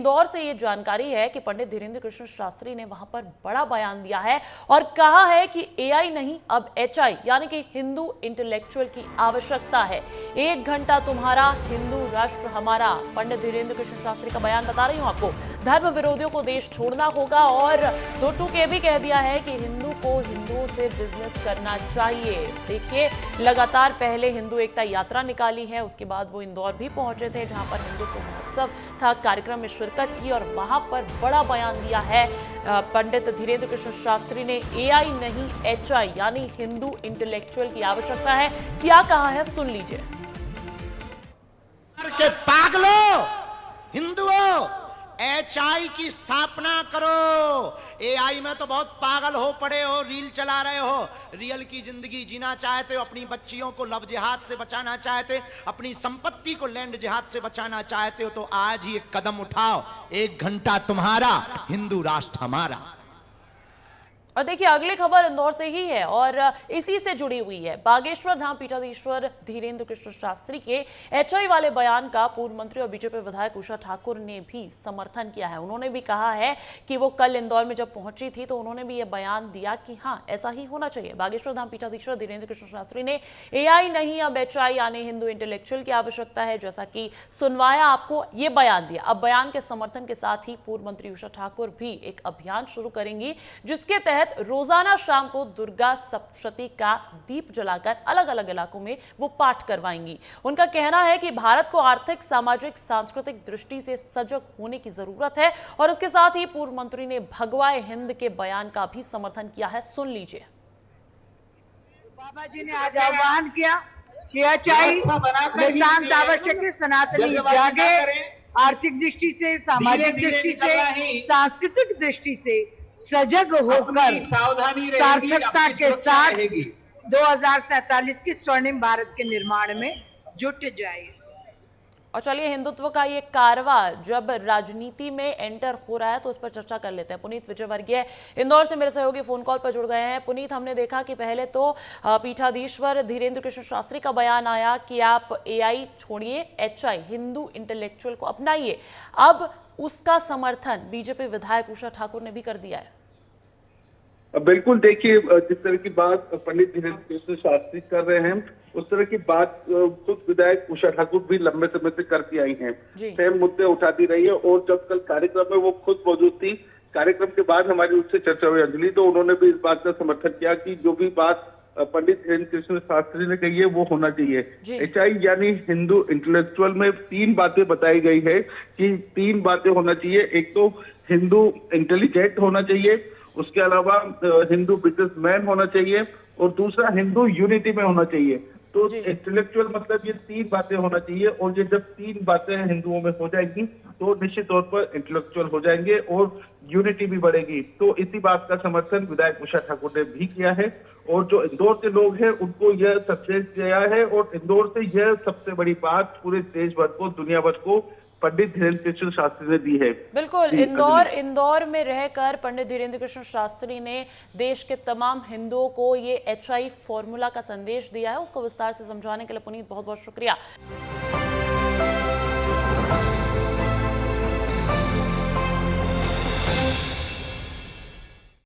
इंदौर से ये जानकारी है कि पंडित धीरेन्द्र कृष्ण शास्त्री ने वहां पर बड़ा बयान दिया है और कहा है कि एआई नहीं अब एचआई यानी कि हिंदू इंटेलेक्चुअल की आवश्यकता है। 1 घंटा तुम्हारा, हिंदू राष्ट्र हमारा। पंडित धीरेन्द्र कृष्ण शास्त्री का बयान बता रही हूं आपको। धर्म विरोधियों को देश छोड़ना होगा और दो टूक ये भी कह दिया है कि हिंदू को हिंदुओं से बिजनेस करना चाहिए। देखिए, लगातार पहले हिंदू एकता यात्रा निकाली है, उसके बाद वो इंदौर भी पहुंचे थे जहां पर हिंदुत्व महोत्सव था, कार्यक्रम में शिरकत की और वहां पर बड़ा बयान दिया है पंडित धीरेन्द्र कृष्ण शास्त्री ने। एआई नहीं एचआई यानी हिंदू इंटेलेक्चुअल की आवश्यकता है। क्या कहा है, सुन लीजिए। के पागलों, हिंदुओं, एचआई की स्थापना करो। एआई में तो बहुत पागल हो पड़े हो, रील चला रहे हो। रियल की जिंदगी जीना चाहते हो, अपनी बच्चियों को लव जिहाद से बचाना चाहते, अपनी संपत्ति को लैंड जिहाद से बचाना चाहते हो, तो आज ही एक कदम उठाओ। 1 घंटा तुम्हारा, हिंदू राष्ट्र हमारा। और देखिए, अगली खबर इंदौर से ही है और इसी से जुड़ी हुई है। बागेश्वर धाम पीठाधीश्वर धीरेन्द्र कृष्ण शास्त्री के एचआई वाले बयान का पूर्व मंत्री और बीजेपी विधायक उषा ठाकुर ने भी समर्थन किया है। उन्होंने भी कहा है कि वो कल इंदौर में जब पहुंची थी तो उन्होंने भी ये बयान दिया कि हाँ, ऐसा ही होना चाहिए। बागेश्वर धाम पीठाधीश्वर धीरेन्द्र कृष्ण शास्त्री ने एआई नहीं अब एचआई यानी हिंदू इंटेलेक्चुअल की आवश्यकता है, जैसा कि सुनवाया आपको, ये बयान दिया। अब बयान के समर्थन के साथ ही पूर्व मंत्री उषा ठाकुर भी एक अभियान शुरू करेंगी, जिसके तहत रोजाना शाम को दुर्गा सप्तशती का दीप जलाकर अलग अलग इलाकों में वो पाठ करवाएंगी। उनका कहना है कि भारत को आर्थिक, सामाजिक, सांस्कृतिक दृष्टि से सजग होने की जरूरत है और इसके साथ ही पूर्व मंत्री ने भगवाए हिंद के बयान का भी समर्थन किया है। सुन लीजिए। बाबा जी ने आज आह्वान किया कि एचआई नितांत आवश्यक है, सनातनी जागे, आर्थिक दृष्टि से, सामाजिक दृष्टि से, सांस्कृतिक दृष्टि से सजग होकर सार्थकता के साथ 2047 के स्वर्णिम भारत के निर्माण में जुट जाए। और चलिए, हिंदुत्व का ये कारवा जब राजनीति में एंटर हो रहा है तो इस पर चर्चा कर लेते हैं। पुनीत विजयवर्गीय इंदौर से मेरे सहयोगी फोन कॉल पर जुड़ गए हैं। पुनीत, हमने देखा कि पहले तो पीठाधीश्वर धीरेन्द्र कृष्ण शास्त्री का बयान आया कि आप एआई छोड़िए, एचआई हिंदू इंटेलेक्चुअल को अपनाइए। अब उसका समर्थन बीजेपी विधायक उषा ठाकुर ने भी कर दिया है। बिल्कुल, देखिए, जिस तरह की बात पंडित धीरेन्द्र कृष्ण शास्त्री कर रहे हैं, उस तरह की बात खुद विधायक उषा ठाकुर भी लंबे समय से करती आई हैं। सेम मुद्दे उठाती रही है और जब कल कार्यक्रम में वो खुद मौजूद थी, कार्यक्रम के बाद हमारी उससे चर्चा हुई अंजलि, तो उन्होंने भी इस बात का समर्थन किया कि जो भी बात पंडित धीरेन्द्र कृष्ण शास्त्री ने कही है वो होना चाहिए। एचआई यानी हिंदू इंटेलेक्चुअल में 3 बातें बताई गई है कि 3 बातें होना चाहिए। एक तो हिंदू इंटेलिजेंट होना चाहिए, उसके अलावा हिंदू बिजनेसमैन होना चाहिए और दूसरा हिंदू यूनिटी में होना चाहिए। तो इंटेलेक्चुअल मतलब ये 3 बातें होना चाहिए और ये जब 3 बातें हिंदुओं में हो जाएंगी तो निश्चित तौर पर इंटेलेक्चुअल हो जाएंगे और यूनिटी भी बढ़ेगी। तो इसी बात का समर्थन विधायक उषा ठाकुर ने भी किया है और जो इंदौर के लोग हैं उनको यह संदेश दिया है और इंदौर से यह सबसे बड़ी बात पूरे देश भर को, दुनिया भर को पंडित धीरेन्द्र कृष्ण शास्त्री ने दी है। बिल्कुल, इंदौर में रहकर पंडित धीरेन्द्र कृष्ण शास्त्री ने देश के तमाम हिंदुओं को ये एचआई फॉर्मूला का संदेश दिया है। उसको विस्तार से समझाने के लिए पुनीत बहुत बहुत शुक्रिया।